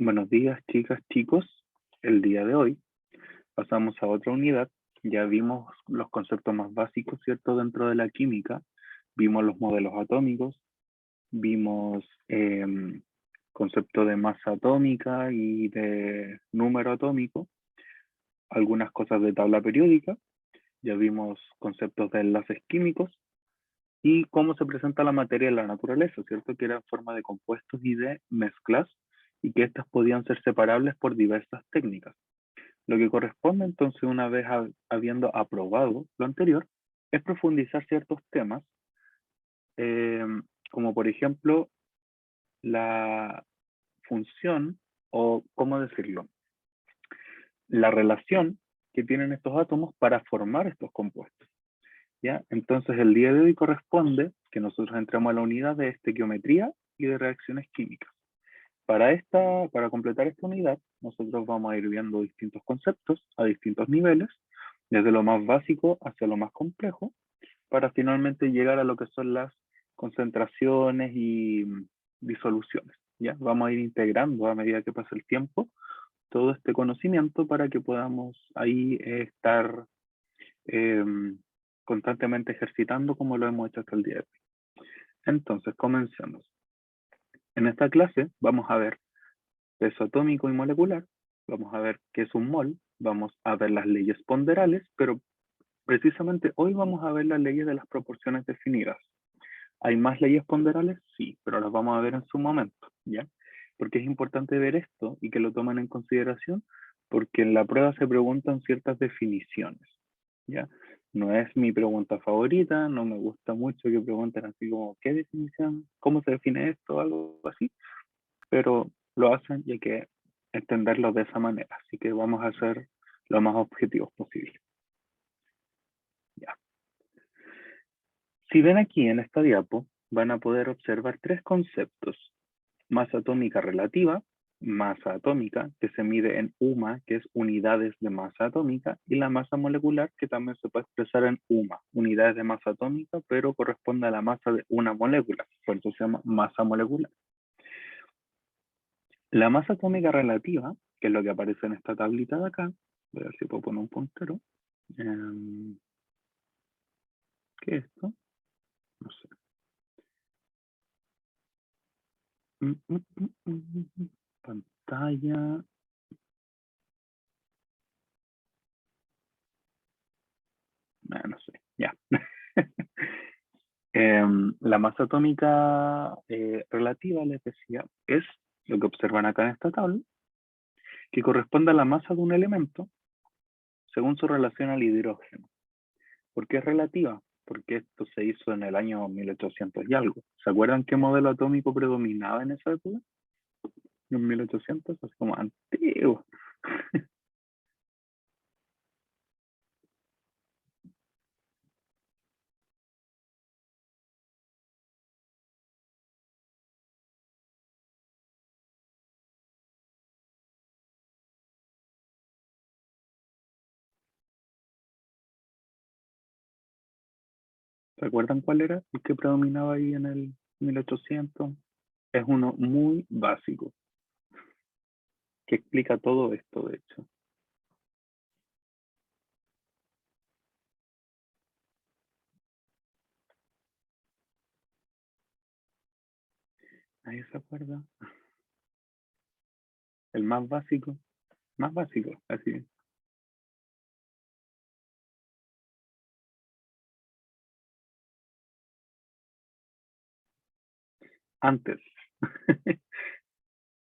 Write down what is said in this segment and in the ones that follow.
Buenos días, chicas, chicos. El día de hoy pasamos a otra unidad. Ya vimos los conceptos más básicos, ¿cierto? Dentro de la química. Vimos los modelos atómicos, vimos concepto de masa atómica y de número atómico, algunas cosas de tabla periódica. Ya vimos conceptos de enlaces químicos y cómo se presenta la materia en la naturaleza, ¿cierto? Que era en forma de compuestos y de mezclas y que éstas podían ser separables por diversas técnicas. Lo que corresponde entonces, una vez habiendo aprobado lo anterior, es profundizar ciertos temas, eh, como por ejemplo la función o, ¿cómo decirlo? La relación que tienen estos átomos para formar estos compuestos. ¿Ya? Entonces el día de hoy corresponde que nosotros entremos a la unidad de estequiometría y de reacciones químicas. Para completar esta unidad, nosotros vamos a ir viendo distintos conceptos a distintos niveles, desde lo más básico hacia lo más complejo, para finalmente llegar a lo que son las concentraciones y disoluciones. ¿Ya? Vamos a ir integrando a medida que pasa el tiempo todo este conocimiento para que podamos ahí estar eh, constantemente ejercitando como lo hemos hecho hasta el día de hoy. Entonces, comencemos. En esta clase vamos a ver peso atómico y molecular, vamos a ver qué es un mol, vamos a ver las leyes ponderales, pero precisamente hoy vamos a ver las leyes de las proporciones definidas. ¿Hay más leyes ponderales? Sí, pero las vamos a ver en su momento, ¿ya? Porque es importante ver esto y que lo tomen en consideración, porque en la prueba se preguntan ciertas definiciones, ¿ya? No es mi pregunta favorita, no me gusta mucho que pregunten así como, ¿qué definición? ¿Cómo se define esto? Algo así, pero lo hacen y hay que entenderlo de esa manera. Así que vamos a ser lo más objetivos posible. Ya. Si ven aquí en esta diapo, van a poder observar tres conceptos. Masa atómica relativa, masa atómica, que se mide en UMA, que es unidades de masa atómica, y la masa molecular, que también se puede expresar en UMA, unidades de masa atómica, pero corresponde a la masa de una molécula, por eso se llama masa molecular. La masa atómica relativa, que es lo que aparece en esta tablita de acá, voy a ver si puedo poner un puntero. ¿Qué es esto? No sé. Pantalla. No sé, ya. La masa atómica relativa, les decía, es lo que observan acá en esta tabla, que corresponde a la masa de un elemento según su relación al hidrógeno. ¿Por qué es relativa? Porque esto se hizo en el año 1800 y algo. ¿Se acuerdan qué modelo atómico predominaba en esa época? En 1800, es como antiguo. ¿Se acuerdan cuál era el que predominaba ahí en el 1800? Es uno muy básico, que explica todo esto, de hecho. ¿Nadie se acuerda? El más básico, así. Antes.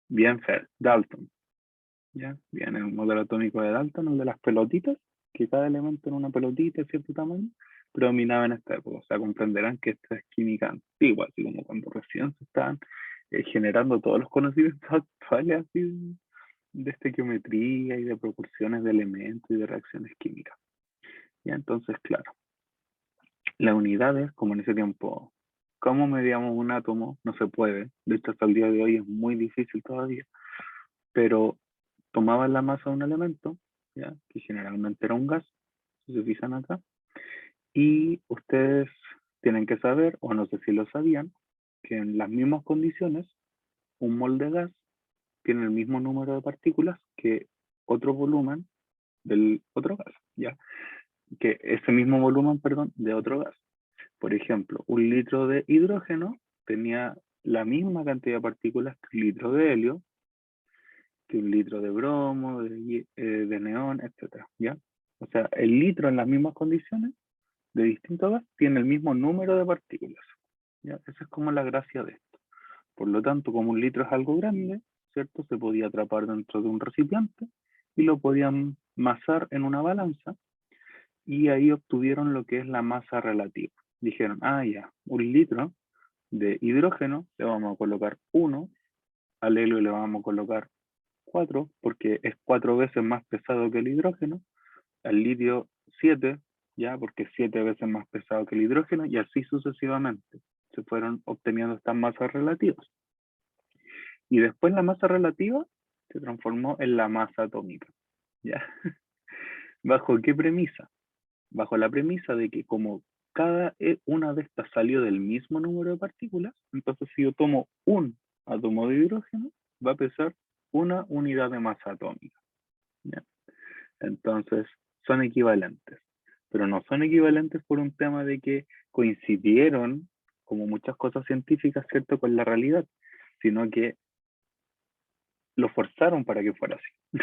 Bien, Fer, Dalton. ¿Ya? Bien, el modelo atómico de Dalton, el de las pelotitas, que cada elemento en una pelotita de cierto tamaño, predominaba en esta época. O sea, comprenderán que esta es química antigua, así como cuando recién se estaban generando todos los conocimientos actuales así de estequiometría y de proporciones de elementos y de reacciones químicas. ¿Ya? Entonces, claro, las unidades, como en ese tiempo, ¿cómo medíamos un átomo? No se puede. De hecho, hasta el día de hoy es muy difícil todavía. Pero tomaban la masa de un elemento, ¿ya? Que generalmente era un gas, si se fijan acá, y ustedes tienen que saber, o no sé si lo sabían, que en las mismas condiciones, un mol de gas tiene el mismo número de partículas que otro volumen del otro gas, ¿ya? Que ese mismo volumen, perdón, de otro gas. Por ejemplo, un litro de hidrógeno tenía la misma cantidad de partículas que un litro de helio, que un litro de bromo, de neón, etc. ¿Ya? O sea, el litro en las mismas condiciones de distintos gas tiene el mismo número de partículas. ¿Ya? Esa es como la gracia de esto. Por lo tanto, como un litro es algo grande, ¿cierto? Se podía atrapar dentro de un recipiente y lo podían masar en una balanza y ahí obtuvieron lo que es la masa relativa. Dijeron, ah, ya, un litro de hidrógeno le vamos a colocar 1, al helio le vamos a colocar 4, porque es 4 veces más pesado que el hidrógeno, al litio 7, ya, porque es 7 veces más pesado que el hidrógeno, y así sucesivamente. Se fueron obteniendo estas masas relativas. Y después la masa relativa se transformó en la masa atómica. ¿Ya? ¿Bajo qué premisa? Bajo la premisa de que como cada una de estas salió del mismo número de partículas, entonces si yo tomo un átomo de hidrógeno, va a pesar una unidad de masa atómica. ¿Ya? Entonces, son equivalentes. Pero no son equivalentes por un tema de que coincidieron, como muchas cosas científicas, ¿cierto?, con la realidad, sino que lo forzaron para que fuera así.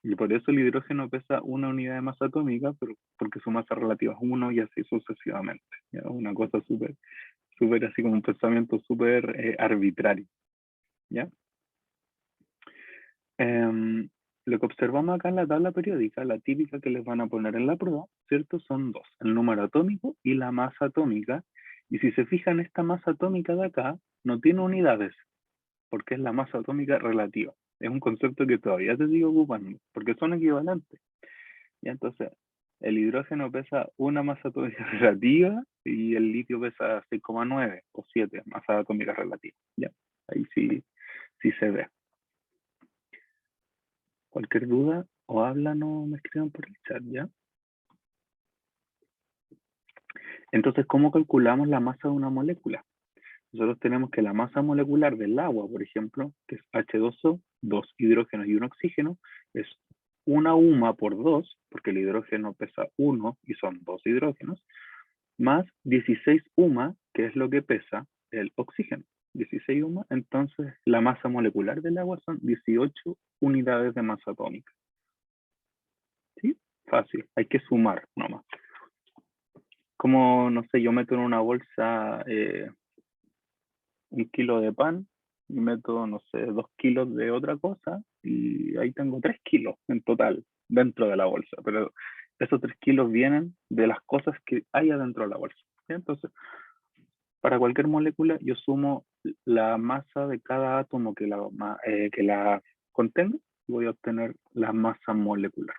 Y por eso el hidrógeno pesa una unidad de masa atómica, pero porque su masa relativa es 1 y así sucesivamente. ¿Ya? Una cosa súper así como un pensamiento súper arbitrario. ¿Ya? Lo que observamos acá en la tabla periódica, la típica que les van a poner en la prueba, ¿cierto? Son dos, el número atómico y la masa atómica. Y si se fijan, esta masa atómica de acá no tiene unidades, porque es la masa atómica relativa. Es un concepto que todavía te sigo ocupando, porque son equivalentes. Y entonces, el hidrógeno pesa una masa atómica relativa y el litio pesa 6,9 o 7 masas atómicas relativas. ¿Ya? Ahí sí se ve. Cualquier duda o hablan o me escriban por el chat, ¿ya? Entonces, ¿cómo calculamos la masa de una molécula? Nosotros tenemos que la masa molecular del agua, por ejemplo, que es H2O, 2 hidrógenos y un oxígeno, es una UMA por 2, porque el hidrógeno pesa 1 y son 2 hidrógenos, más 16 UMA, que es lo que pesa el oxígeno. 16 UMA, entonces la masa molecular del agua son 18 unidades de masa atómica. ¿Sí? Fácil, hay que sumar nomás. Como, no sé, yo meto en una bolsa 1 kilo de pan y meto, no sé, 2 kilos de otra cosa y ahí tengo 3 kilos en total dentro de la bolsa. Pero esos 3 kilos vienen de las cosas que hay adentro de la bolsa. ¿Sí? Entonces, para cualquier molécula yo sumo la masa de cada átomo que la contenga y voy a obtener la masa molecular.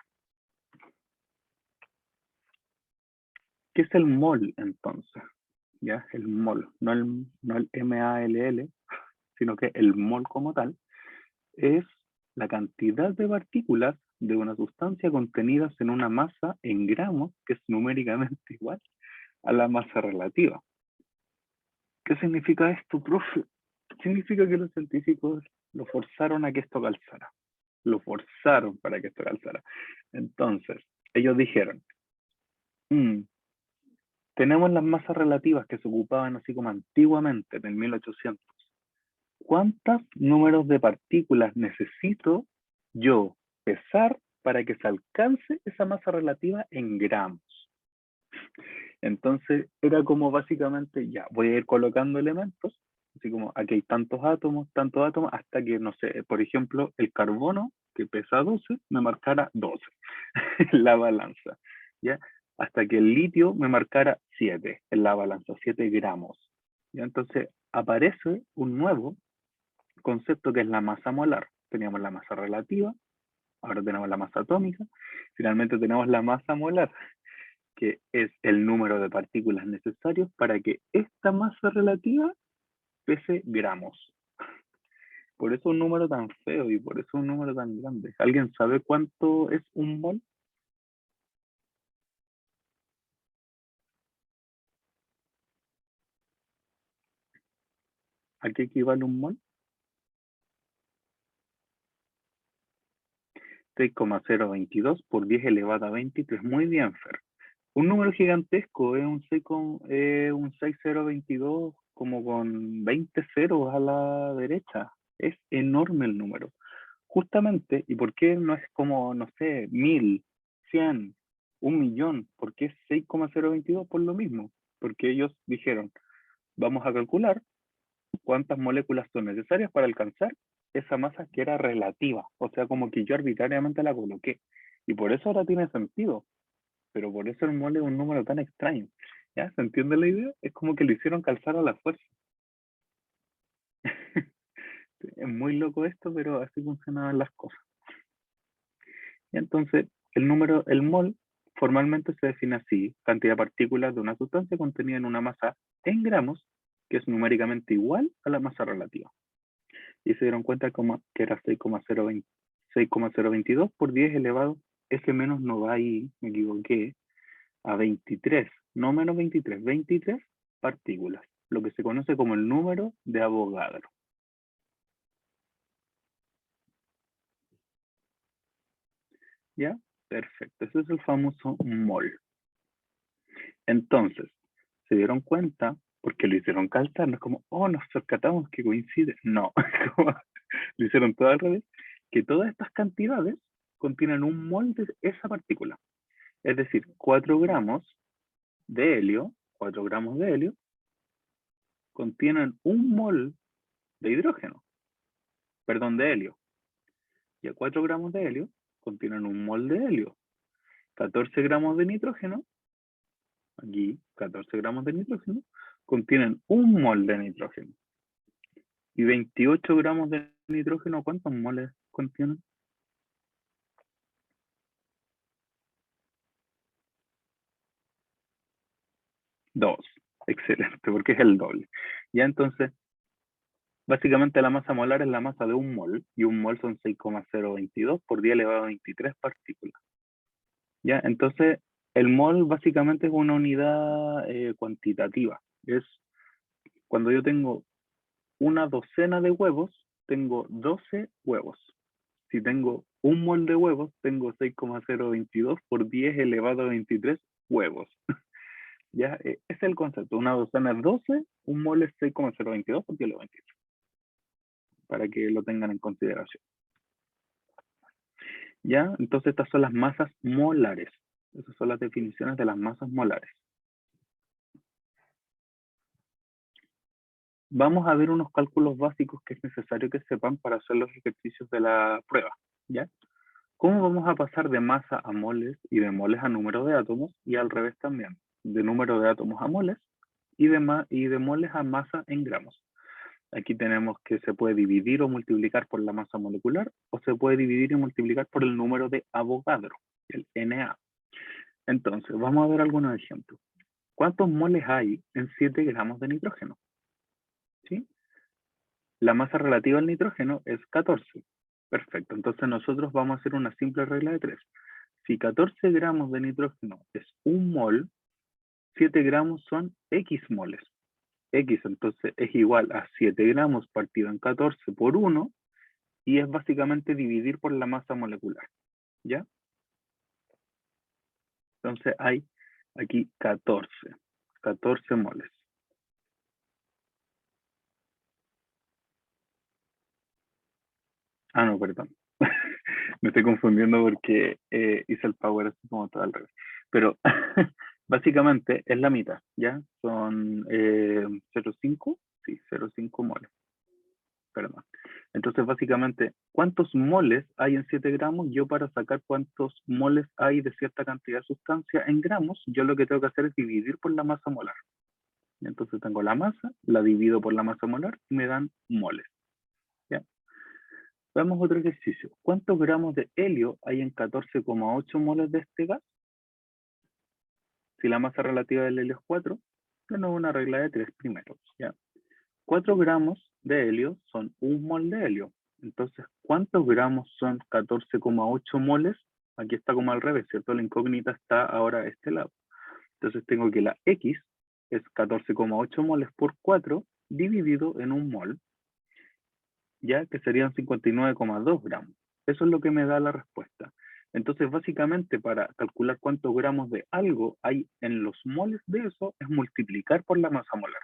¿Qué es el mol entonces? ¿Ya? El mol, no el MALL, sino que el mol como tal es la cantidad de partículas de una sustancia contenidas en una masa en gramos que es numéricamente igual a la masa relativa. ¿Qué significa esto, profe? Significa que los científicos lo forzaron a que esto calzara. Lo forzaron para que esto calzara. Entonces, ellos dijeron, tenemos las masas relativas que se ocupaban así como antiguamente, en el 1800. ¿Cuántos números de partículas necesito yo pesar para que se alcance esa masa relativa en gramos? Entonces era como básicamente, ya, voy a ir colocando elementos, así como aquí hay tantos átomos, hasta que, no sé, por ejemplo, el carbono, que pesa 12, me marcara 12 en la balanza, ¿ya? Hasta que el litio me marcara 7 en la balanza, 7 gramos. ¿Ya? Entonces aparece un nuevo concepto que es la masa molar. Teníamos la masa relativa, ahora tenemos la masa atómica, finalmente tenemos la masa molar, que es el número de partículas necesarios para que esta masa relativa pese gramos. Por eso un número tan feo y por eso un número tan grande. ¿Alguien sabe cuánto es un mol? ¿A qué equivale un mol? 6,022 por 10 elevado a 23. Muy bien, Fer. Un número gigantesco es un 6022 como con 20 ceros a la derecha. Es enorme el número. Justamente, ¿y por qué no es como, no sé, 1000, 100, 1.000.000? ¿Por qué es 6,022 por lo mismo? Porque ellos dijeron, vamos a calcular cuántas moléculas son necesarias para alcanzar esa masa que era relativa. O sea, como que yo arbitrariamente la coloqué. Y por eso ahora tiene sentido. Pero por eso el mole es un número tan extraño. ¿Ya? ¿Se entiende la idea? Es como que lo hicieron calzar a la fuerza. Es muy loco esto, pero así funcionaban las cosas. Y entonces, el mol, formalmente se define así: cantidad de partículas de una sustancia contenida en una masa en gramos, que es numéricamente igual a la masa relativa. Y se dieron cuenta que era 6,022 por 10 elevado, ese menos no va ahí, me equivoqué, a 23, no menos 23, 23 partículas, lo que se conoce como el número de Avogadro. ¿Ya? Perfecto, ese es el famoso mol. Entonces, se dieron cuenta, porque lo hicieron calzar, no es como, oh, nos percatamos que coincide. No, lo hicieron todo al revés, que todas estas cantidades contienen un mol de esa partícula. Es decir, 4 gramos de helio, 4 gramos de helio, contienen un mol de hidrógeno, perdón, de helio. Y a 4 gramos de helio contienen un mol de helio. 14 gramos de nitrógeno, aquí 14 gramos de nitrógeno, contienen un mol de nitrógeno. Y 28 gramos de nitrógeno, ¿cuántos moles contienen? 2. Excelente, porque es el doble. Ya entonces, básicamente la masa molar es la masa de un mol, y un mol son 6,022 por 10 elevado a 23 partículas. ¿Ya? Entonces, el mol básicamente es una unidad cuantitativa. Es cuando yo tengo una docena de huevos, tengo 12 huevos. Si tengo un mol de huevos, tengo 6,022 por 10 elevado a 23 huevos. ¿Ya? Ese es el concepto. Una docena es 12, un mol es 6,022 por 10 elevado a 23. Para que lo tengan en consideración. ¿Ya? Entonces estas son las masas molares. Esas son las definiciones de las masas molares. Vamos a ver unos cálculos básicos que es necesario que sepan para hacer los ejercicios de la prueba, ¿ya? ¿Cómo vamos a pasar de masa a moles y de moles a número de átomos? Y al revés también, de número de átomos a moles y de moles a masa en gramos. Aquí tenemos que se puede dividir o multiplicar por la masa molecular, o se puede dividir y multiplicar por el número de Avogadro, el Na. Entonces, vamos a ver algunos ejemplos. ¿Cuántos moles hay en 7 gramos de nitrógeno? ¿Sí? La masa relativa al nitrógeno es 14. Perfecto, entonces nosotros vamos a hacer una simple regla de 3. Si 14 gramos de nitrógeno es un mol, 7 gramos son X moles. X entonces es igual a 7 gramos partido en 14 por 1, y es básicamente dividir por la masa molecular. ¿Ya? Entonces hay aquí 14 moles. Ah, no, perdón. Me estoy confundiendo porque hice el power así como todo al revés. Pero básicamente es la mitad, ¿ya? Son 0,5, sí, 0,5 moles. Perdón. Entonces, básicamente, ¿cuántos moles hay en 7 gramos? Yo, para sacar cuántos moles hay de cierta cantidad de sustancia en gramos, yo lo que tengo que hacer es dividir por la masa molar. Entonces tengo la masa, la divido por la masa molar y me dan moles. ¿Ya? Veamos otro ejercicio. ¿Cuántos gramos de helio hay en 14,8 moles de este gas? Si la masa relativa del helio es 4, tenemos una regla de 3 primero. ¿Ya? 4 gramos de helio son un mol de helio. Entonces, ¿cuántos gramos son 14,8 moles? Aquí está como al revés, ¿cierto? La incógnita está ahora a este lado. Entonces tengo que la X es 14,8 moles por 4 dividido en un mol, ya que serían 59,2 gramos. Eso es lo que me da la respuesta. Entonces, básicamente, para calcular cuántos gramos de algo hay en los moles de eso, es multiplicar por la masa molar.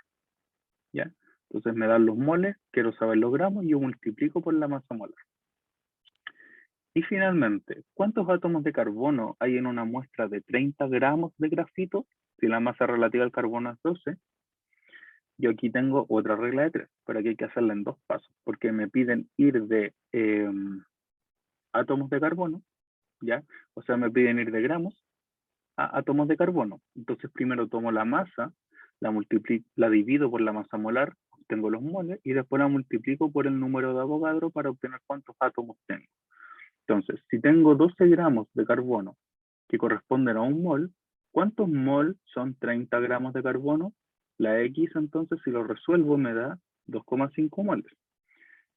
¿Ya? Entonces me dan los moles, quiero saber los gramos, y yo multiplico por la masa molar. Y finalmente, ¿cuántos átomos de carbono hay en una muestra de 30 gramos de grafito? Si la masa relativa al carbono es 12, yo aquí tengo otra regla de 3, pero aquí hay que hacerla en 2 pasos, porque me piden ir de átomos de carbono, ¿ya? O sea, me piden ir de gramos a átomos de carbono. Entonces primero tomo la masa, la divido por la masa molar, obtengo los moles, y después la multiplico por el número de Avogadro para obtener cuántos átomos tengo. Entonces, si tengo 12 gramos de carbono que corresponden a un mol, ¿cuántos mol son 30 gramos de carbono? La X, entonces, si lo resuelvo, me da 2,5 moles.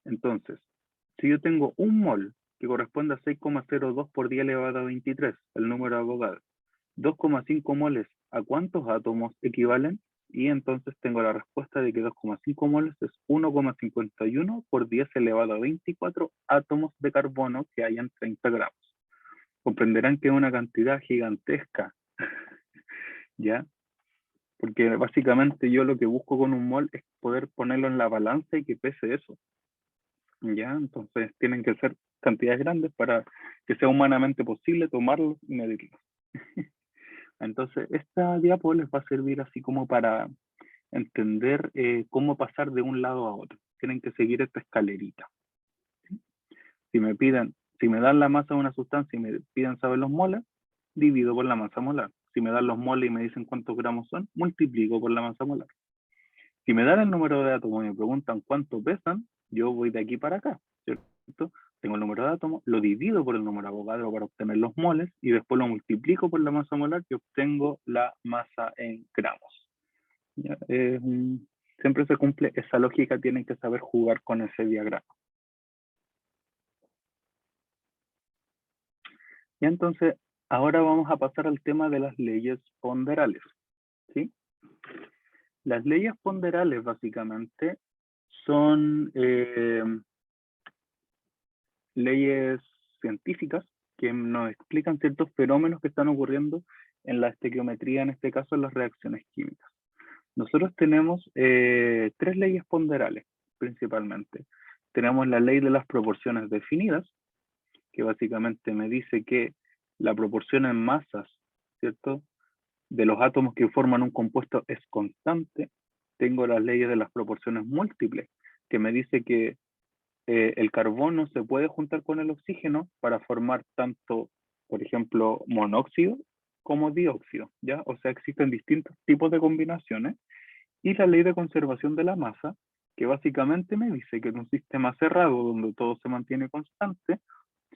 Entonces, si yo tengo un mol que corresponde a 6,02 por 10 elevado a 23, el número de Avogadro, 2,5 moles, ¿a cuántos átomos equivalen? Y entonces tengo la respuesta de que 2,5 moles es 1,51 por 10 elevado a 24 átomos de carbono que hay en 30 gramos. Comprenderán que es una cantidad gigantesca, ¿ya? Porque básicamente yo lo que busco con un mol es poder ponerlo en la balanza y que pese eso, ¿ya? Entonces tienen que ser cantidades grandes para que sea humanamente posible tomarlos y medirlos. Entonces, esta diapo les va a servir así como para entender cómo pasar de un lado a otro. Tienen que seguir esta escalerita. ¿Sí? Si me dan la masa de una sustancia y me piden saber los moles, divido por la masa molar. Si me dan los moles y me dicen cuántos gramos son, multiplico por la masa molar. Si me dan el número de átomos y me preguntan cuánto pesan, yo voy de aquí para acá, ¿cierto? Tengo el número de átomos, lo divido por el número de Avogadro para obtener los moles y después lo multiplico por la masa molar y obtengo la masa en gramos. ¿Ya? Siempre se cumple esa lógica, tienen que saber jugar con ese diagrama. Y entonces, ahora vamos a pasar al tema de las leyes ponderales. ¿Sí? Las leyes ponderales básicamente son leyes científicas que nos explican ciertos fenómenos que están ocurriendo en la estequiometría, en este caso en las reacciones químicas. Nosotros tenemos 3 leyes ponderales, principalmente. Tenemos la ley de las proporciones definidas, que básicamente me dice que la proporción en masas, ¿cierto?, de los átomos que forman un compuesto es constante. Tengo las leyes de las proporciones múltiples, que me dice que el carbono se puede juntar con el oxígeno para formar tanto, por ejemplo, monóxido como dióxido, ¿ya? O sea, existen distintos tipos de combinaciones. Y la ley de conservación de la masa, que básicamente me dice que en un sistema cerrado donde todo se mantiene constante,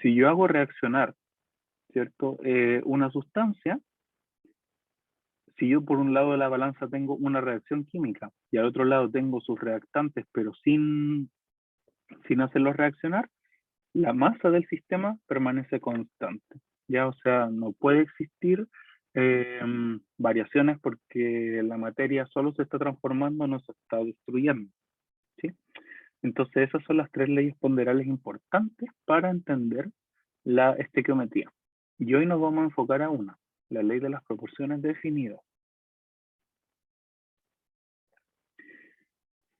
si yo hago reaccionar, ¿cierto?, una sustancia, si yo por un lado de la balanza tengo una reacción química y al otro lado tengo sus reactantes, pero sin hacerlos reaccionar, la masa del sistema permanece constante. Ya, o sea, no puede existir variaciones porque la materia solo se está transformando, no se está destruyendo. ¿Sí? Entonces esas son las 3 leyes ponderales importantes para entender la estequiometría. Y hoy nos vamos a enfocar a una, la ley de las proporciones definidas.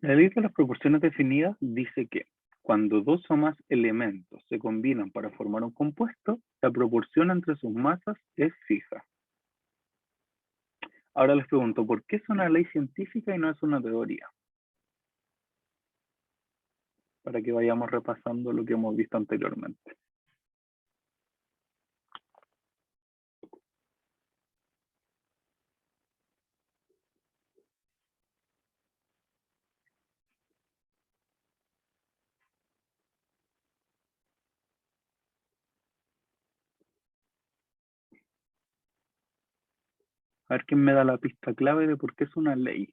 La ley de las proporciones definidas dice que cuando 2 o más elementos se combinan para formar un compuesto, la proporción entre sus masas es fija. Ahora les pregunto, ¿por qué es una ley científica y no es una teoría? Para que vayamos repasando lo que hemos visto anteriormente. A ver quién me da la pista clave de por qué es una ley.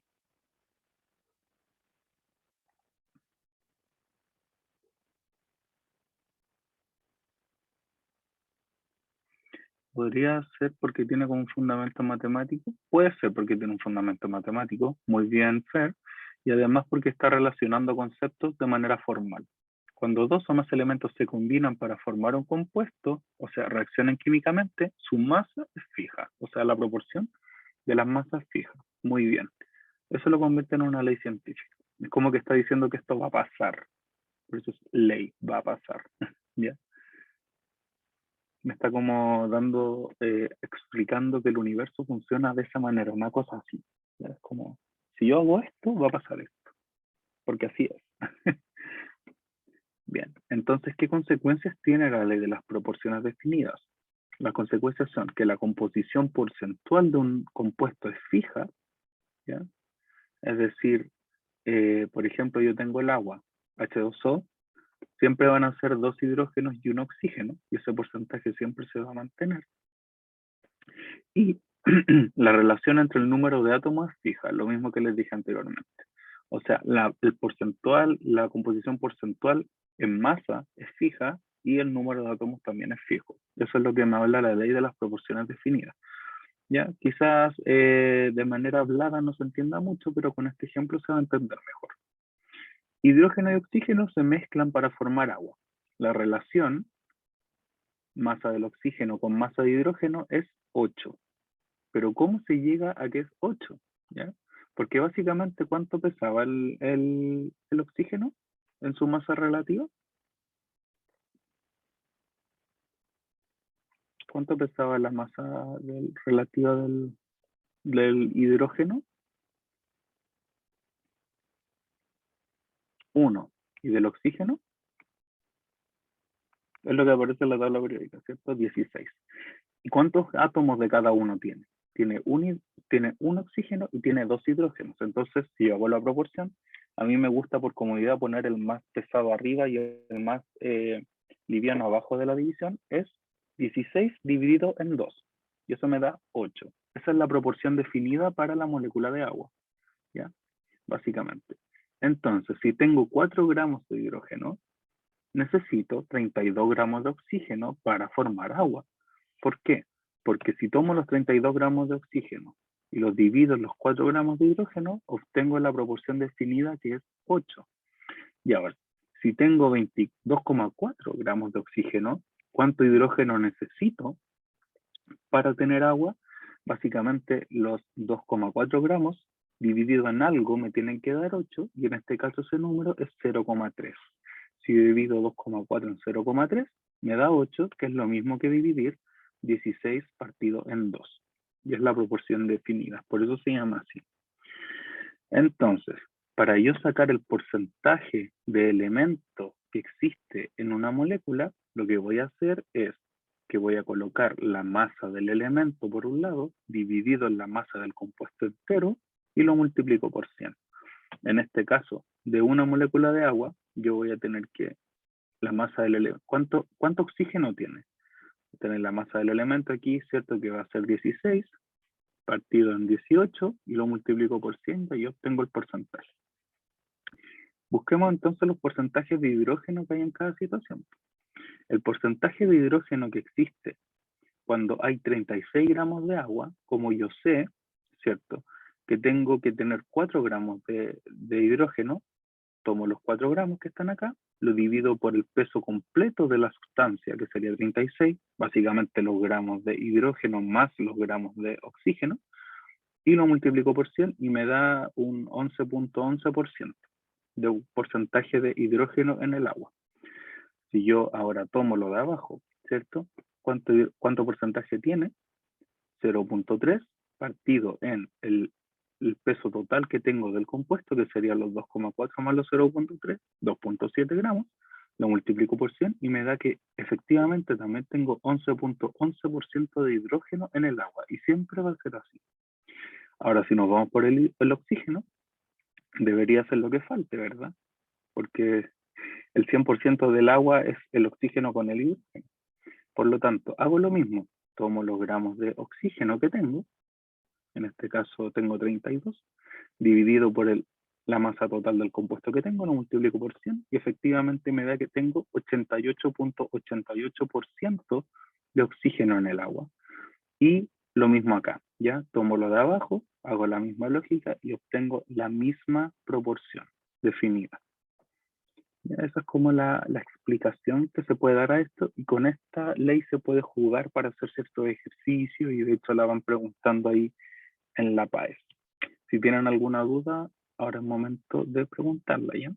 ¿Podría ser porque tiene como un fundamento matemático? Puede ser porque tiene un fundamento matemático, muy bien, Fer, y además porque está relacionando conceptos de manera formal. Cuando dos o más elementos se combinan para formar un compuesto, o sea, reaccionan químicamente, su masa es fija, o sea, la proporción de las masas fija. Muy bien. Eso lo convierte en una ley científica. Es como que está diciendo que esto va a pasar. Por eso es ley, va a pasar. ¿Ya? Me está como explicando que el universo funciona de esa manera, una cosa así. ¿Ya? Es como, si yo hago esto, va a pasar esto, porque así es. Bien, entonces, ¿qué consecuencias tiene la ley de las proporciones definidas? Las consecuencias son que la composición porcentual de un compuesto es fija, ¿ya? Es decir, por ejemplo, yo tengo el agua, H2O, siempre van a ser dos hidrógenos y un oxígeno, y ese porcentaje siempre se va a mantener. Y la relación entre el número de átomos es fija, lo mismo que les dije anteriormente. O sea, la composición porcentual en masa es fija y el número de átomos también es fijo. Eso es lo que me habla la ley de las proporciones definidas. ¿Ya? Quizás de manera hablada no se entienda mucho, pero con este ejemplo se va a entender mejor. Hidrógeno y oxígeno se mezclan para formar agua. La relación masa del oxígeno con masa de hidrógeno es 8. Pero ¿cómo se llega a que es 8? ¿Ya? Porque básicamente, ¿cuánto pesaba el oxígeno en su masa relativa? ¿Cuánto pesaba la masa relativa del hidrógeno? 1. ¿Y del oxígeno? Es lo que aparece en la tabla periódica, ¿cierto? 16. ¿Y cuántos átomos de cada uno tiene? Tiene un oxígeno y tiene 2 hidrógenos. Entonces, si yo hago la proporción, a mí me gusta por comodidad poner el más pesado arriba y el más liviano abajo de la división. Es 16 dividido en 2. Y eso me da 8. Esa es la proporción definida para la molécula de agua, ¿ya? Básicamente. Entonces, si tengo 4 gramos de hidrógeno, necesito 32 gramos de oxígeno para formar agua. ¿Por qué? Porque si tomo los 32 gramos de oxígeno y los divido en los 4 gramos de hidrógeno, obtengo la proporción definida que es 8. Y ahora, si tengo 22,4 gramos de oxígeno, ¿cuánto hidrógeno necesito para tener agua? Básicamente los 2,4 gramos dividido en algo me tienen que dar 8 y en este caso ese número es 0,3. Si divido 2,4 en 0,3 me da 8, que es lo mismo que dividir 16 partido en 2. Y es la proporción definida, por eso se llama así. Entonces, para yo sacar el porcentaje de elemento que existe en una molécula, lo que voy a hacer es que voy a colocar la masa del elemento por un lado, dividido en la masa del compuesto entero, y lo multiplico por 100. En este caso, de una molécula de agua, yo voy a tener que la masa del elemento. ¿Cuánto oxígeno tiene? Tener la masa del elemento aquí, ¿cierto? Que va a ser 16 partido en 18 y lo multiplico por 100 y obtengo el porcentaje. Busquemos entonces los porcentajes de hidrógeno que hay en cada situación. El porcentaje de hidrógeno que existe cuando hay 36 gramos de agua, como yo sé, ¿cierto? Que tengo que tener 4 gramos de hidrógeno, tomo los 4 gramos que están acá, lo divido por el peso completo de la sustancia, que sería 36, básicamente los gramos de hidrógeno más los gramos de oxígeno, y lo multiplico por 100 y me da un 11,11% de un porcentaje de hidrógeno en el agua. Si yo ahora tomo lo de abajo, ¿cierto? ¿Cuánto porcentaje tiene? 0,3 partido en el peso total que tengo del compuesto, que serían los 2,4 más los 0,3, 2,7 gramos, lo multiplico por 100 y me da que efectivamente también tengo 11,11% de hidrógeno en el agua y siempre va a ser así. Ahora, si nos vamos por el oxígeno, debería ser lo que falte, ¿verdad? Porque el 100% del agua es el oxígeno con el hidrógeno. Por lo tanto, hago lo mismo. Tomo los gramos de oxígeno que tengo, en este caso tengo 32, dividido por la masa total del compuesto que tengo, lo multiplico por 100 y efectivamente me da que tengo 88,88% de oxígeno en el agua. Y lo mismo acá, ¿ya? Tomo lo de abajo, hago la misma lógica y obtengo la misma proporción definida. Esa es como la explicación que se puede dar a esto, y con esta ley se puede jugar para hacer ciertos ejercicios, y de hecho la van preguntando ahí en la PAES. Si tienen alguna duda, ahora es momento de preguntarla, ¿ya?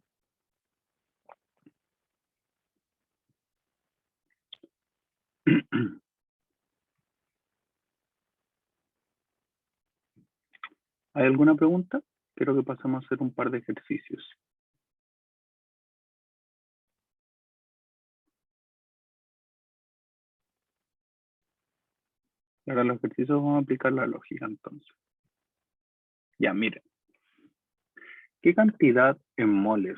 ¿Hay alguna pregunta? Quiero que pasemos a hacer un par de ejercicios. Ahora los ejercicios vamos a aplicar la lógica entonces. Ya, miren. ¿Qué cantidad en moles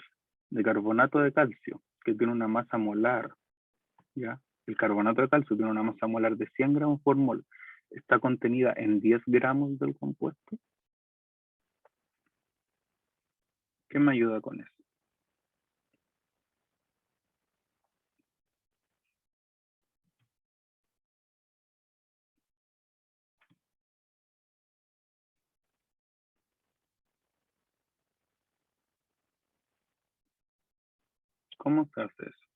de carbonato de calcio, que tiene una masa molar, ya? El carbonato de calcio tiene una masa molar de 100 gramos por mol, está contenida en 10 gramos del compuesto? ¿Qué me ayuda con eso? ¿Cómo se hace eso?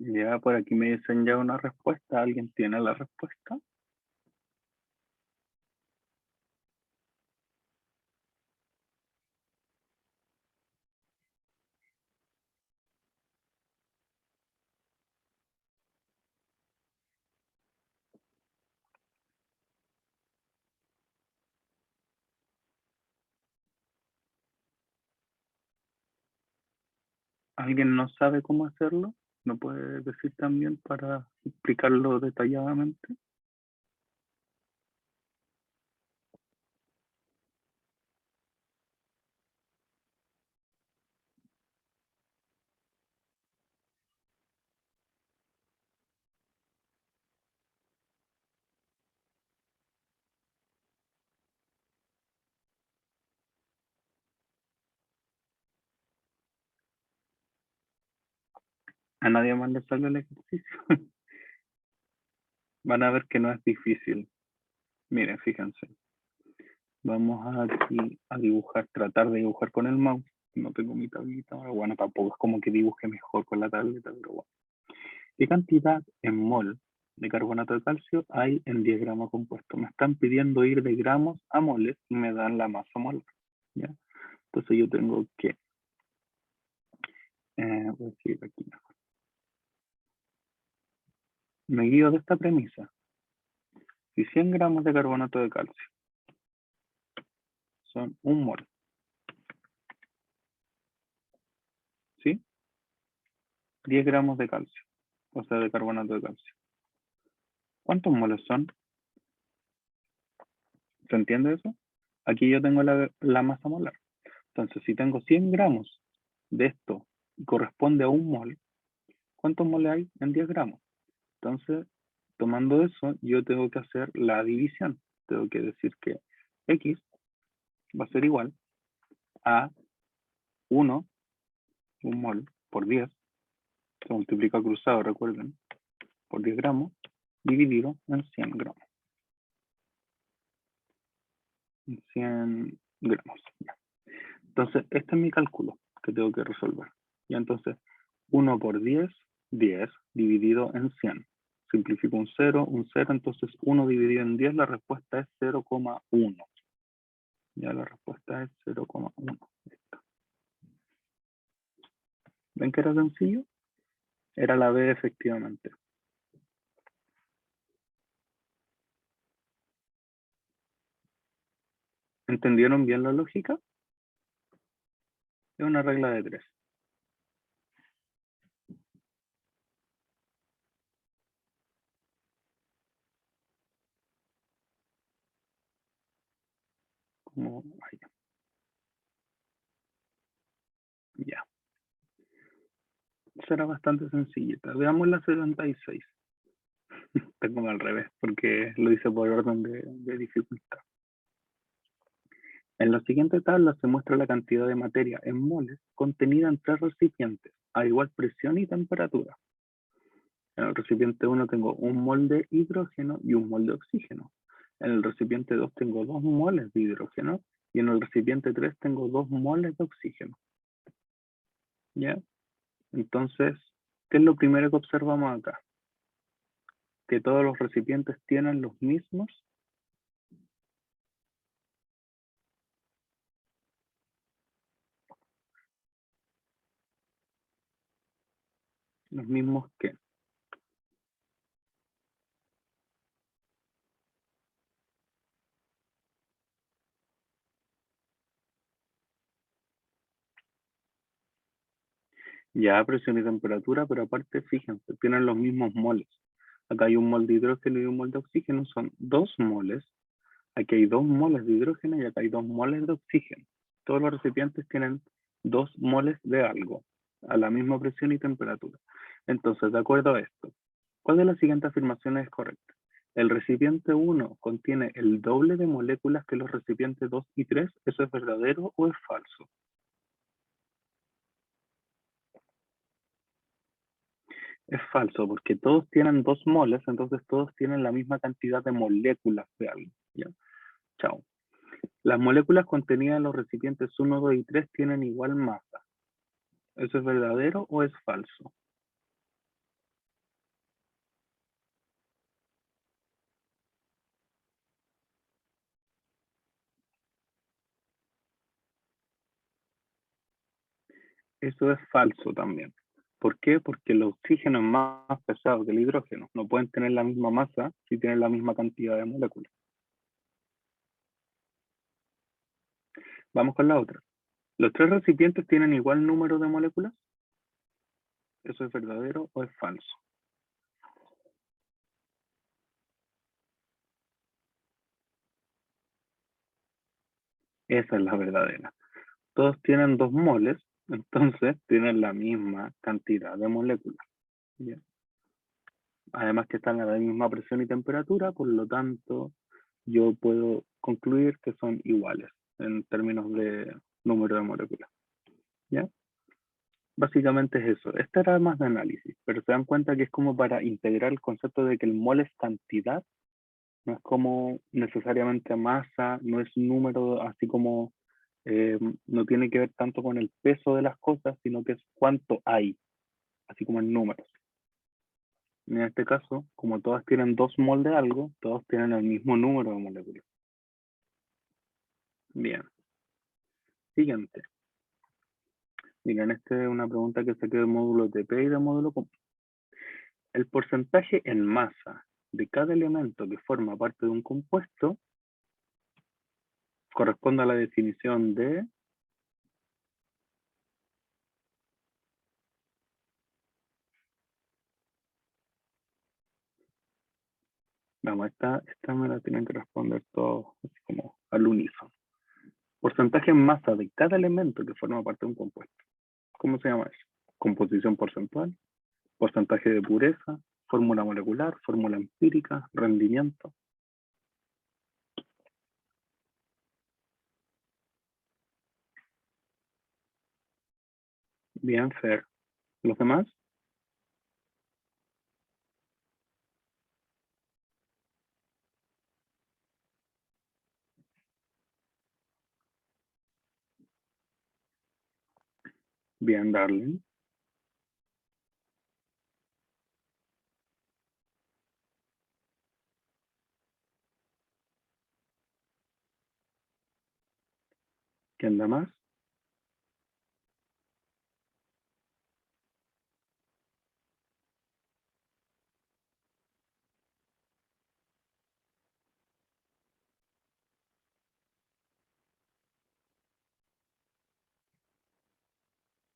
Ya por aquí me dicen ya una respuesta. ¿Alguien tiene la respuesta? ¿Alguien no sabe cómo hacerlo? ¿Me puede decir también para explicarlo detalladamente? A nadie más le sale el ejercicio. Van a ver que no es difícil. Miren, fíjense. Vamos aquí a dibujar, tratar de dibujar con el mouse. No tengo mi tablita, bueno, tampoco es como que dibuje mejor con la tableta, pero bueno. ¿Qué cantidad en mol de carbonato de calcio hay en 10 gramos compuesto? Me están pidiendo ir de gramos a moles y me dan la masa molar, ¿ya? Entonces yo tengo que, voy a escribir aquí mejor. Me guío de esta premisa. Si 100 gramos de carbonato de calcio son un mol, ¿sí? 10 gramos de calcio, o sea, de carbonato de calcio. ¿Cuántos moles son? ¿Se entiende eso? Aquí yo tengo la masa molar. Entonces, si tengo 100 gramos de esto y corresponde a un mol, ¿cuántos moles hay en 10 gramos? Entonces, tomando eso, yo tengo que hacer la división. Tengo que decir que X va a ser igual a 1, un mol, por 10, se multiplica cruzado, recuerden, por 10 gramos, dividido en 100 gramos. 100 gramos. Ya. Entonces, este es mi cálculo que tengo que resolver. Y entonces, 1 por 10, 10 dividido en 100. Simplifico un 0, entonces 1 dividido en 10, la respuesta es 0,1. Ya la respuesta es 0,1. ¿Ven que era sencillo? Era la B efectivamente. ¿Entendieron bien la lógica? Es una regla de 3. Como, ya. Esta era bastante sencillita. Veamos la 76. Tengo al revés, porque lo hice por orden de dificultad. En la siguiente tabla se muestra la cantidad de materia en moles contenida en 3 recipientes a igual presión y temperatura. En el recipiente 1 tengo 1 mol de hidrógeno y 1 mol de oxígeno. En el recipiente 2 tengo 2 moles de hidrógeno y en el recipiente 3 tengo 2 moles de oxígeno. ¿Ya? Entonces, ¿qué es lo primero que observamos acá? Que todos los recipientes tienen los mismos. ¿Los mismos qué? Ya presión y temperatura, pero aparte, fíjense, tienen los mismos moles. Acá hay 1 mol de hidrógeno y 1 mol de oxígeno, son 2 moles. Aquí hay 2 moles de hidrógeno y acá hay 2 moles de oxígeno. Todos los recipientes tienen 2 moles de algo, a la misma presión y temperatura. Entonces, de acuerdo a esto, ¿cuál de las siguientes afirmaciones es correcta? El recipiente 1 contiene el doble de moléculas que los recipientes 2 y 3. ¿Eso es verdadero o es falso? Es falso, porque todos tienen 2 moles, entonces todos tienen la misma cantidad de moléculas de algo. ¿Ya? Chao. Las moléculas contenidas en los recipientes 1, 2 y 3 tienen igual masa. ¿Eso es verdadero o es falso? Eso es falso también. ¿Por qué? Porque el oxígeno es más pesado que el hidrógeno. No pueden tener la misma masa si tienen la misma cantidad de moléculas. Vamos con la otra. ¿Los 3 recipientes tienen igual número de moléculas? ¿Eso es verdadero o es falso? Esa es la verdadera. Todos tienen 2 moles, entonces tienen la misma cantidad de moléculas. ¿Ya? Además que están a la misma presión y temperatura, por lo tanto, yo puedo concluir que son iguales en términos de número de moléculas. ¿Ya? Básicamente es eso. Esta era más de análisis, pero se dan cuenta que es como para integrar el concepto de que el mol es cantidad, no es como necesariamente masa, no es número, así como no tiene que ver tanto con el peso de las cosas, sino que es cuánto hay, así como en números. En este caso, como todas tienen 2 mol de algo, todos tienen el mismo número de moléculas. Bien. Siguiente. Miren, esta es una pregunta que saqué del módulo TP y del módulo común. El porcentaje en masa de cada elemento que forma parte de un compuesto corresponde a la definición de... Vamos, esta me la tienen que responder todos así como al unísono. Porcentaje en masa de cada elemento que forma parte de un compuesto. ¿Cómo se llama eso? Composición porcentual, porcentaje de pureza, fórmula molecular, fórmula empírica, rendimiento. Bien, Fer. ¿Los demás? Bien, Darling. ¿Quién da más?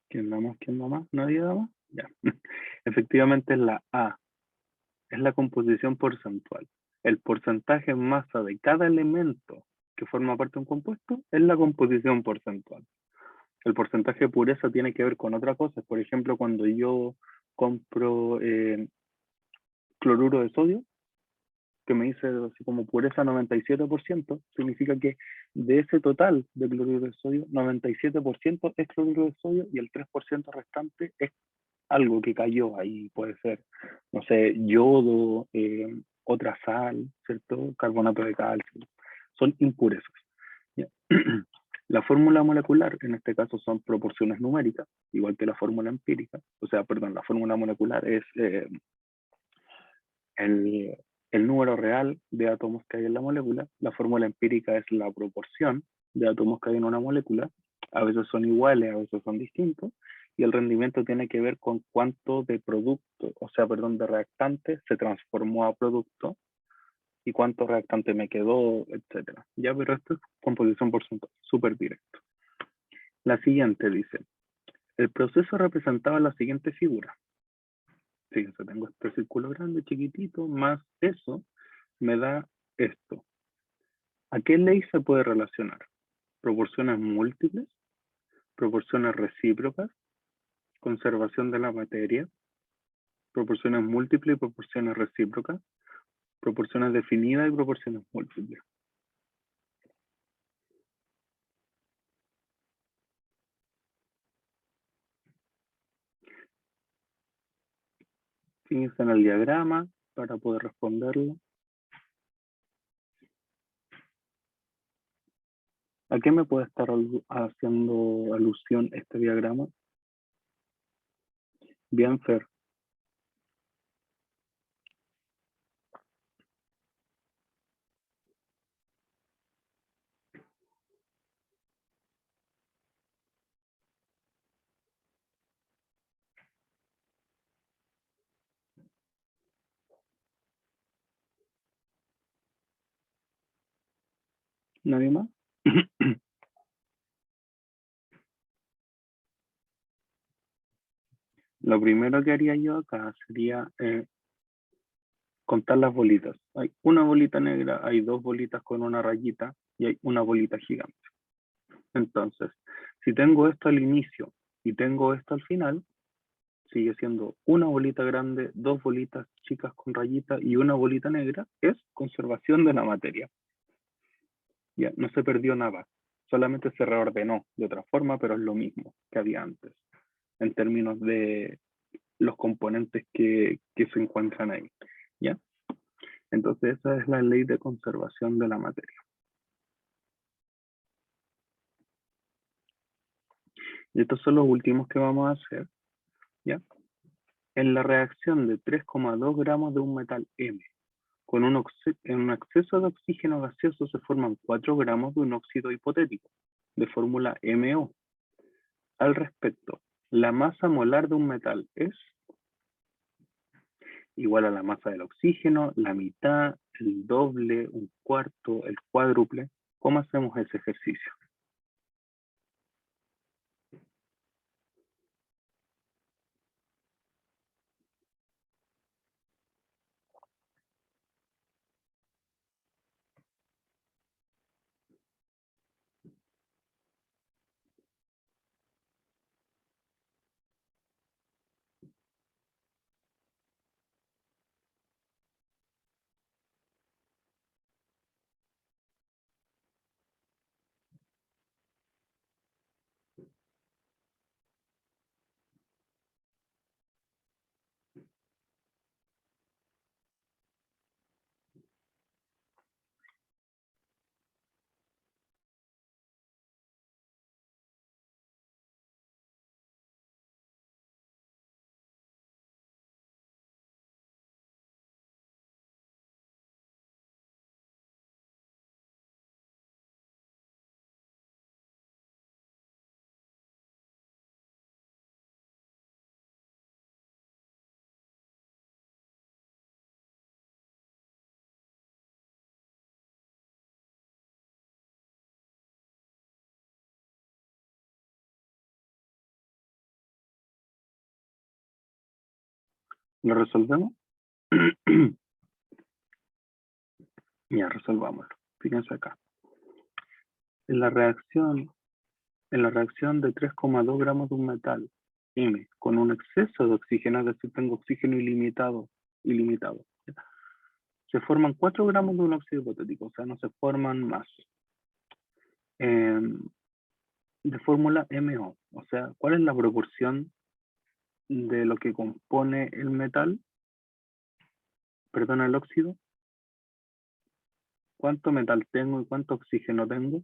¿Quién da más? ¿Quién da más? ¿Nadie da más? Ya. Efectivamente es la A. Es la composición porcentual. El porcentaje en masa de cada elemento que forma parte de un compuesto es la composición porcentual. El porcentaje de pureza tiene que ver con otra cosa. Por ejemplo, cuando yo compro cloruro de sodio, que me dice así como pureza 97%, significa que de ese total de cloruro de sodio, 97% es cloruro de sodio y el 3% restante es algo que cayó ahí. Puede ser, no sé, yodo, otra sal, ¿cierto? Carbonato de calcio. Son impurezas. ¿Ya? La fórmula molecular, en este caso, son proporciones numéricas, igual que la fórmula empírica. O sea, perdón, la fórmula molecular es el, el número real de átomos que hay en la molécula. La fórmula empírica es la proporción de átomos que hay en una molécula. A veces son iguales, a veces son distintos. Y el rendimiento tiene que ver con cuánto de producto, o sea, perdón, de reactante se transformó a producto y cuánto reactante me quedó, etcétera. Ya, pero esto es composición porcentual, súper directo. La siguiente dice, el proceso representaba la siguiente figura. Fíjense, tengo este círculo grande, chiquitito, más eso me da esto. ¿A qué ley se puede relacionar? Proporciones múltiples, proporciones recíprocas, conservación de la materia, proporciones múltiples y proporciones recíprocas, proporciones definidas y proporciones múltiples. Fíjense en el diagrama para poder responderlo. ¿A qué me puede estar haciendo alusión este diagrama? Bien, Fer. ¿Nadie más? Lo primero que haría yo acá sería contar las bolitas. Hay una bolita negra, hay dos bolitas con una rayita y hay una bolita gigante. Entonces, si tengo esto al inicio y tengo esto al final, sigue siendo una bolita grande, dos bolitas chicas con rayita y una bolita negra, es conservación de la materia. Ya, no se perdió nada, solamente se reordenó de otra forma, pero es lo mismo que había antes, en términos de los componentes que se encuentran ahí. ¿Ya? Entonces esa es la ley de conservación de la materia. Y estos son los últimos que vamos a hacer. ¿Ya? En la reacción de 3,2 gramos de un metal M con un exceso de oxígeno gaseoso se forman 4 gramos de un óxido hipotético de fórmula MO. Al respecto, la masa molar de un metal es igual a la masa del oxígeno, la mitad, el doble, un cuarto, el cuádruple. ¿Cómo hacemos ese ejercicio? ¿Lo resolvemos? Ya, resolvámoslo. Fíjense acá. En la reacción en la reacción de 3,2 gramos de un metal M con un exceso de oxígeno, es decir, tengo oxígeno ilimitado, se forman 4 gramos de un óxido hipotético, o sea, no se forman más. De fórmula MO, o sea, ¿cuál es la proporción de lo que compone el metal, perdón, el óxido? ¿Cuánto metal tengo y cuánto oxígeno tengo?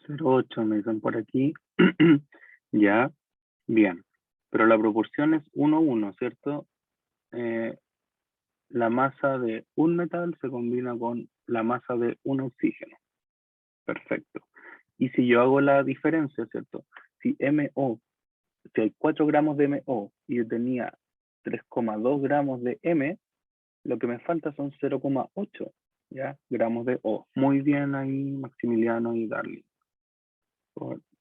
Cero coma 8 me dicen por aquí. Ya, bien. Pero la proporción es 1:1, ¿cierto? La masa de un metal se combina con la masa de un oxígeno. Perfecto. Y si yo hago la diferencia, ¿cierto? Si si hay 4 gramos de MO y yo tenía 3,2 gramos de M, lo que me falta son 0,8, ¿ya? Gramos de O. Muy bien ahí, Maximiliano y Darling,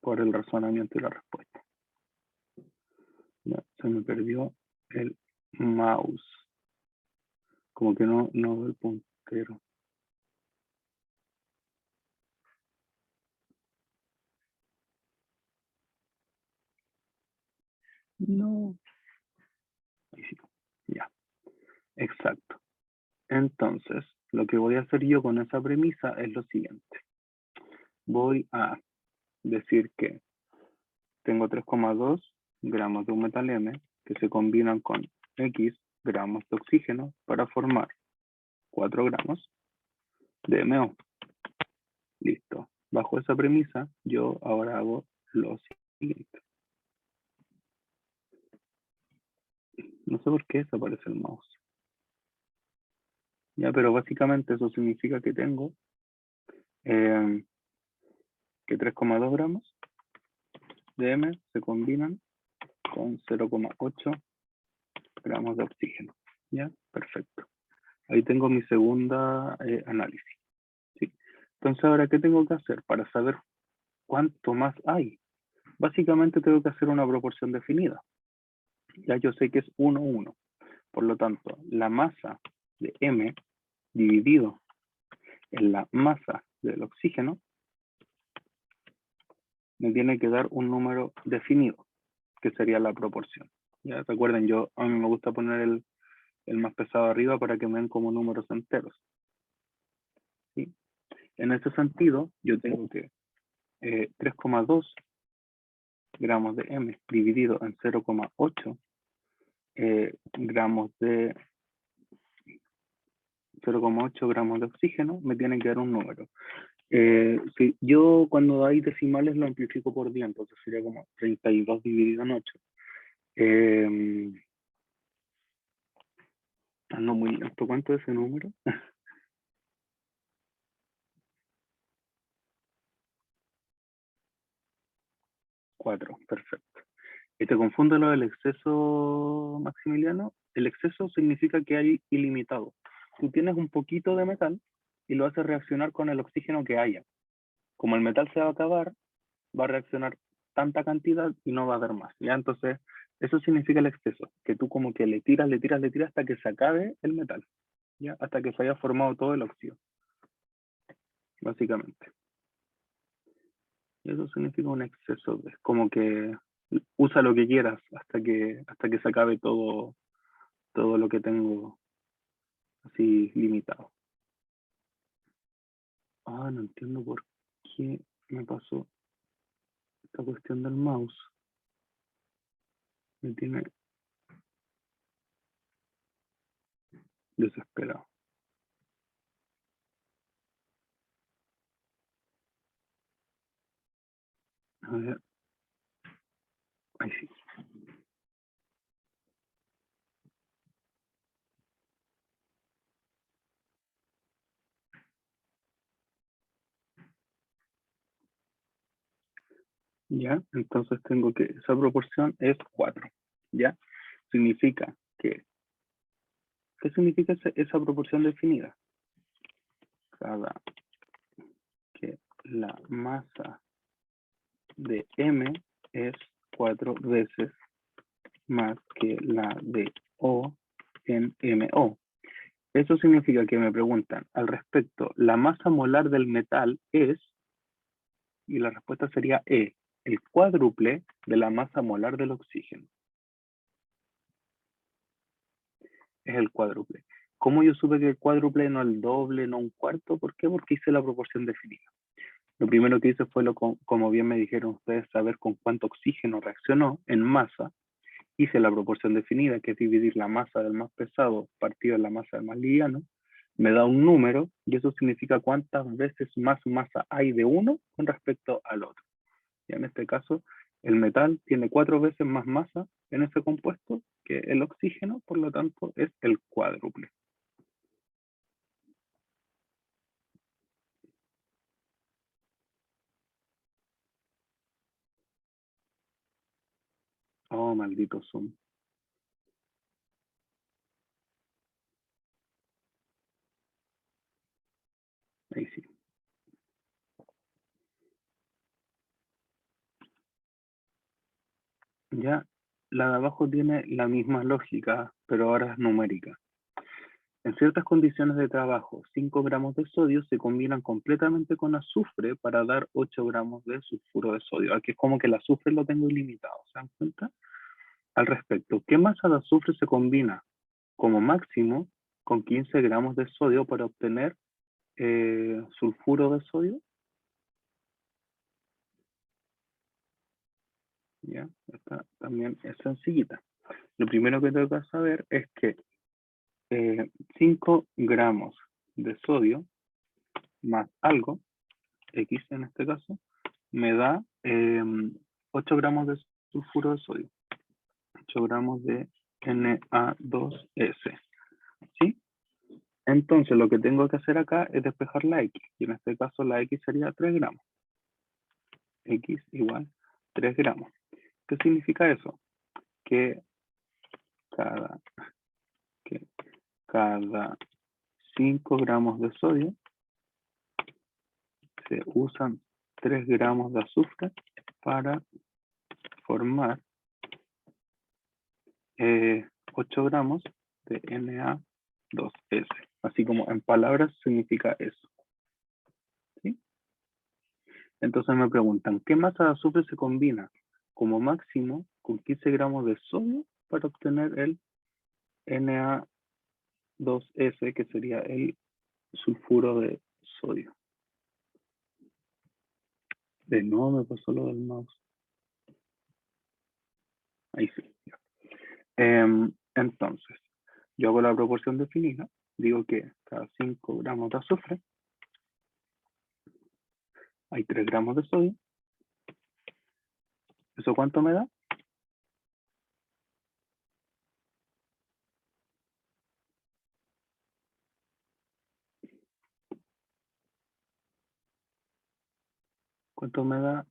por el razonamiento y la respuesta. Ya, se me perdió el mouse. Como que no veo el puntero. No. Ahí sí. Ya, exacto. Entonces, lo que voy a hacer yo con esa premisa es lo siguiente. Voy a decir que tengo 3,2 gramos de un metal M que se combinan con X gramos de oxígeno para formar 4 gramos de MO. Listo. Bajo esa premisa, yo ahora hago lo siguiente. No sé por qué desaparece el mouse. Ya, pero básicamente eso significa que tengo que 3,2 gramos de M se combinan con 0,8 gramos de oxígeno. ¿Ya? Perfecto. Ahí tengo mi segunda análisis. ¿Sí? Entonces, ahora, ¿qué tengo que hacer para saber cuánto más hay? Básicamente tengo que hacer una proporción definida. Ya yo sé que es 1:1. Por lo tanto, la masa de M dividido en la masa del oxígeno me tiene que dar un número definido, que sería la proporción. Ya recuerden, a mí me gusta poner el más pesado arriba para que me den como números enteros. ¿Sí? En ese sentido, yo tengo que 3,2 gramos de M dividido en 0,8 gramos de 0,8 gramos de oxígeno me tienen que dar un número. Si yo cuando hay decimales lo amplifico por 10, entonces sería como 32 dividido en 8. No muy lento. ¿Cuánto es ese número? 4, perfecto. ¿Y te confunde lo del exceso, Maximiliano? El exceso significa que hay ilimitado. Tú tienes un poquito de metal y lo haces reaccionar con el oxígeno que haya. Como el metal se va a acabar, va a reaccionar tanta cantidad y no va a haber más. ¿Ya? Entonces, eso significa el exceso, que tú como que le tiras hasta que se acabe el metal, ¿ya? Hasta que se haya formado todo el óxido, básicamente. Y eso significa un exceso, es como que usa lo que quieras hasta que se acabe todo lo que tengo así limitado. No entiendo por qué me pasó esta cuestión del mouse. Me tiene desesperado. A ver, ahí sí. ¿Ya? Entonces tengo que esa proporción es 4. ¿Ya? Significa que, ¿qué significa esa proporción definida? dada que la masa de M es 4 veces más que la de O en MO. Eso significa que me preguntan al respecto, la masa molar del metal es, y la respuesta sería E, el cuádruple de la masa molar del oxígeno. Es el cuádruple. ¿Cómo yo supe que el cuádruple, no el doble, no un cuarto? ¿Por qué? Porque hice la proporción definida. Lo primero que hice fue, como bien me dijeron ustedes, saber con cuánto oxígeno reaccionó en masa. Hice la proporción definida, que es dividir la masa del más pesado partido de la masa del más liviano. Me da un número, y eso significa cuántas veces más masa hay de uno con respecto al otro. Y en este caso, el metal tiene 4 veces más masa en ese compuesto que el oxígeno, por lo tanto, es el cuádruple. Oh, maldito Zoom. Ahí sí. Ya, la de abajo tiene la misma lógica, pero ahora es numérica. En ciertas condiciones de trabajo, 5 gramos de sodio se combinan completamente con azufre para dar 8 gramos de sulfuro de sodio. Aquí es como que el azufre lo tengo ilimitado, ¿se dan cuenta? Al respecto, ¿qué masa de azufre se combina como máximo con 15 gramos de sodio para obtener sulfuro de sodio? ¿Ya? Esta también es sencillita. Lo primero que tengo que saber es que 5 gramos de sodio más algo, X en este caso, me da 8 gramos de sulfuro de sodio. 8 gramos de Na2S. ¿Sí? Entonces lo que tengo que hacer acá es despejar la X. Y en este caso la X sería 3 gramos. X igual 3 gramos. ¿Qué significa eso? Que cada, que cada 5 gramos de sodio se usan 3 gramos de azufre para formar 8 gramos de Na2S. Así como en palabras significa eso. ¿Sí? Entonces me preguntan, ¿qué masa de azufre se combina como máximo con 15 gramos de sodio para obtener el Na2S, que sería el sulfuro de sodio? De nuevo me pasó lo del mouse. Ahí sí. Entonces, yo hago la proporción definida, digo que cada 5 gramos de azufre hay 3 gramos de sodio. ¿Eso cuánto me da? ¿Cuánto me da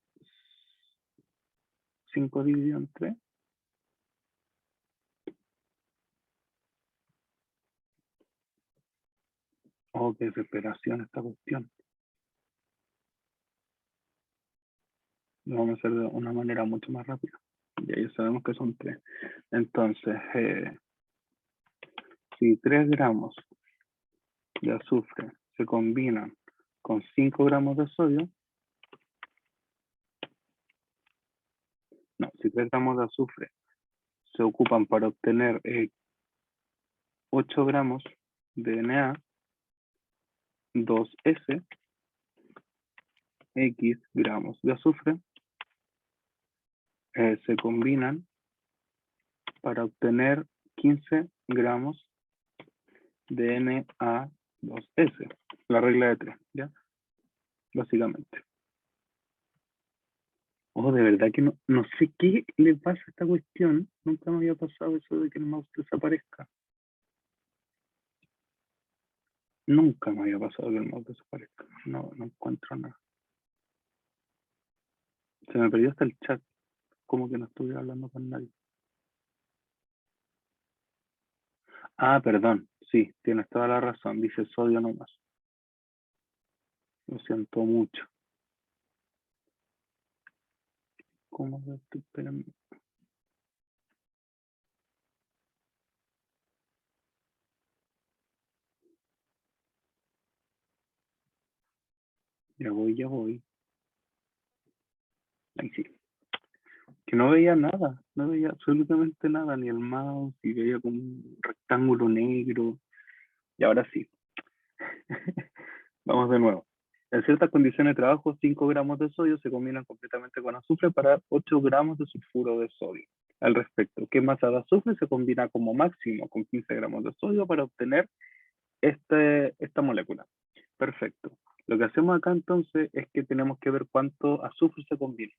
5 dividido en 3? Oh, qué desesperación esta cuestión. Lo vamos a hacer de una manera mucho más rápida. Ya sabemos que son 3. Entonces, si 3 gramos de azufre se combinan con 5 gramos de sodio, no, si 3 gramos de azufre se ocupan para obtener 8 gramos de Na2S, X gramos de azufre se combinan para obtener 15 gramos de Na2S. La regla de 3, ¿ya? Básicamente. Oh, de verdad que no sé qué le pasa a esta cuestión. Nunca me había pasado eso de que el mouse desaparezca. Nunca me había pasado que el mouse desaparezca. No encuentro nada. Se me perdió hasta el chat. Como que no estuve hablando con nadie. Ah, perdón. Sí, tienes toda la razón. Dice sodio nomás. Lo siento mucho. ¿Cómo lo estoy esperando? Ya voy, ya voy. Ahí sí. Que no veía nada, no veía absolutamente nada, ni el mouse, y veía como un rectángulo negro. Y ahora sí. Vamos de nuevo. En ciertas condiciones de trabajo, 5 gramos de sodio se combinan completamente con azufre para dar 8 gramos de sulfuro de sodio. Al respecto, ¿qué masa de azufre se combina como máximo con 15 gramos de sodio para obtener esta molécula? Perfecto. Lo que hacemos acá entonces es que tenemos que ver cuánto azufre se combina.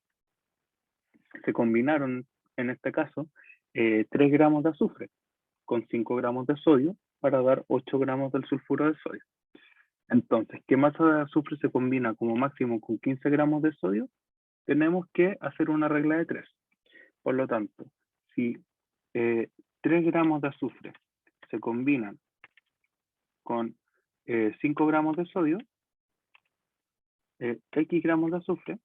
Se combinaron, en este caso, 3 gramos de azufre con 5 gramos de sodio para dar 8 gramos del sulfuro de sodio. Entonces, ¿qué masa de azufre se combina como máximo con 15 gramos de sodio? Tenemos que hacer una regla de 3. Por lo tanto, si 3 gramos de azufre se combinan con 5 gramos de sodio, X gramos de azufre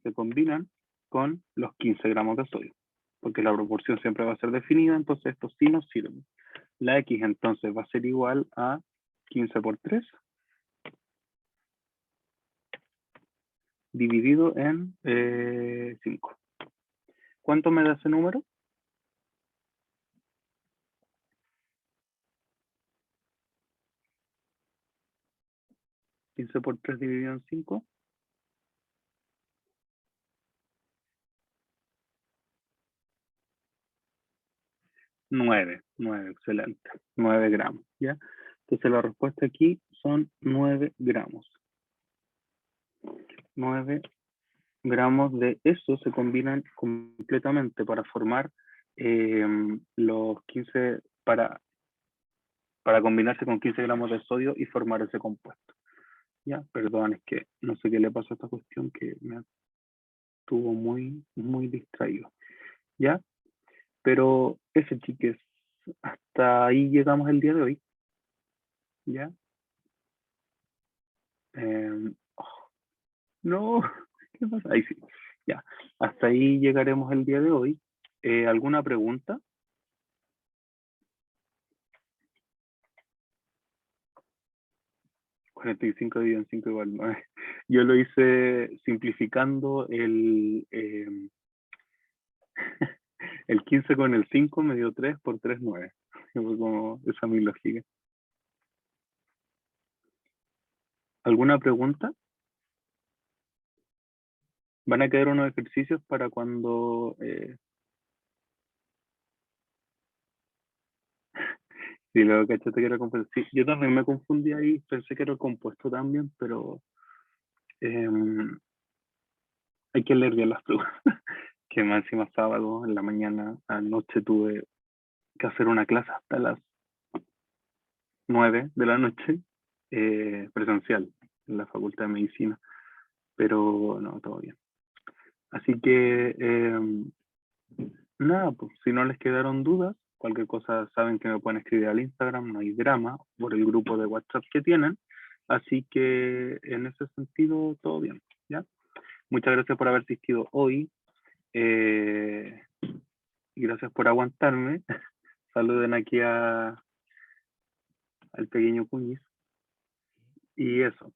se combinan con los 15 gramos de sodio, porque la proporción siempre va a ser definida, entonces esto sí nos sirve. La X entonces va a ser igual a 15 por 3 dividido en 5. ¿Cuánto me da ese número? 15 por 3 dividido en 5. 9, excelente. 9 gramos, ¿ya? Entonces la respuesta aquí son 9 gramos. 9 gramos de eso se combinan completamente para formar los 15, para combinarse con 15 gramos de sodio y formar ese compuesto. Ya, perdón, es que no sé qué le pasó a esta cuestión que me estuvo muy, muy distraído. ¿Ya? Pero ese, chiques, hasta ahí llegamos el día de hoy. ¿Ya? Oh, no, ¿qué pasa? Ahí sí. Ya, hasta ahí llegaremos el día de hoy. ¿Alguna pregunta? 45 dividido en 5 igual 9. Yo lo hice simplificando el 15 con el 5 me dio 3 por 3, 9. Fue como esa mi lógica. ¿Alguna pregunta? Van a quedar unos ejercicios para cuando... sí, luego cachaste que era compuesto. Sí, yo también me confundí ahí, pensé que era compuesto también, pero eh, hay que leer bien las preguntas. Que más encima sábado, en la mañana, anoche tuve que hacer una clase hasta las 9 de la noche, presencial, en la Facultad de Medicina, pero no, todo bien. Así que, nada, pues si no les quedaron dudas, cualquier cosa saben que me pueden escribir al Instagram, no hay drama, por el grupo de WhatsApp que tienen. Así que en ese sentido, todo bien, ¿ya? Muchas gracias por haber asistido hoy. Y gracias por aguantarme. Saluden aquí al pequeño Cuñiz. Y eso.